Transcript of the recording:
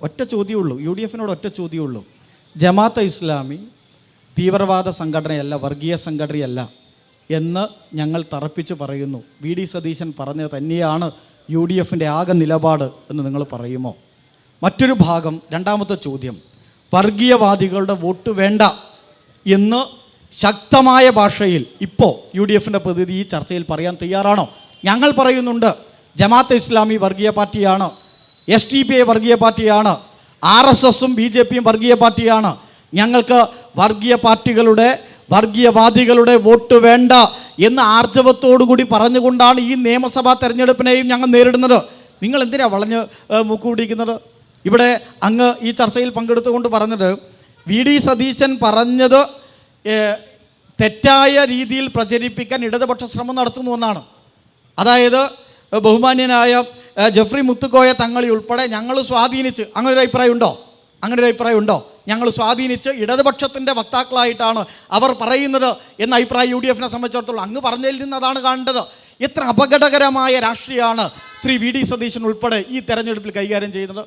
ഒറ്റ ചോദ്യമുള്ളൂ, U D എഫിനോട് ഒറ്റ ചോദ്യമുള്ളൂ. ജമാഅത്തെ ഇസ്ലാമി തീവ്രവാദ സംഘടനയല്ല, വർഗീയ സംഘടനയല്ല എന്ന് ഞങ്ങൾ തറപ്പിച്ച് പറയുന്നു. വി ഡി സതീശൻ പറഞ്ഞത് തന്നെയാണ് യു ഡി എഫിൻ്റെ ആകെ നിലപാട് എന്ന് നിങ്ങൾ പറയുമോ? മറ്റൊരു ഭാഗം, രണ്ടാമത്തെ ചോദ്യം, വർഗീയവാദികളുടെ വോട്ട് വേണ്ട എന്ന് ശക്തമായ ഭാഷയിൽ ഇപ്പോൾ യു ഡി എഫിൻ്റെ പ്രതിനിധി ഈ ചർച്ചയിൽ പറയാൻ തയ്യാറാണോ? ഞങ്ങൾ പറയുന്നുണ്ട്, ജമാഅത്തെ ഇസ്ലാമി വർഗീയ പാർട്ടിയാണ്, SDPI വർഗീയ പാർട്ടിയാണ്, RSSും BJPയും വർഗീയ പാർട്ടിയാണ്. ഞങ്ങൾക്ക് വർഗീയ പാർട്ടികളുടെ വർഗീയവാദികളുടെ വോട്ട് വേണ്ട എന്ന് ആർജവത്തോടുകൂടി പറഞ്ഞുകൊണ്ടാണ് ഈ നിയമസഭാ തെരഞ്ഞെടുപ്പിനെയും ഞങ്ങൾ നേരിടുന്നത്. നിങ്ങൾ എന്തിനാണ് വളഞ്ഞ് മൂക്കുപിടിക്കുന്നത്? ഇവിടെ അങ്ങ് ഈ ചർച്ചയിൽ പങ്കെടുത്തുകൊണ്ട് പറഞ്ഞത് വി ഡി സതീശൻ പറഞ്ഞത് തെറ്റായ രീതിയിൽ പ്രചരിപ്പിക്കാൻ ഇടതുപക്ഷ ശ്രമം നടത്തുന്നുവെന്നാണ്. അതായത് ബഹുമാന്യനായ ജെഫ്രി മുത്തുക്കോയ തങ്ങളി ഉൾപ്പെടെ ഞങ്ങൾ സ്വാധീനിച്ച്, അങ്ങനെ ഒരു അഭിപ്രായം ഉണ്ടോ? ഞങ്ങൾ സ്വാധീനിച്ച് ഇടതുപക്ഷത്തിൻ്റെ വക്താക്കളായിട്ടാണ് അവർ പറയുന്നത് എന്ന അഭിപ്രായം യു ഡി എഫിനെ സംബന്ധിച്ചിടത്തോളം അങ്ങ് പറഞ്ഞതിൽ നിന്ന് അതാണ് കാണേണ്ടത്. എത്ര അപകടകരമായ രാഷ്ട്രീയമാണ് ശ്രീ വി ഡി സതീശൻ ഉൾപ്പെടെ ഈ തെരഞ്ഞെടുപ്പിൽ കൈകാര്യം ചെയ്യുന്നത്.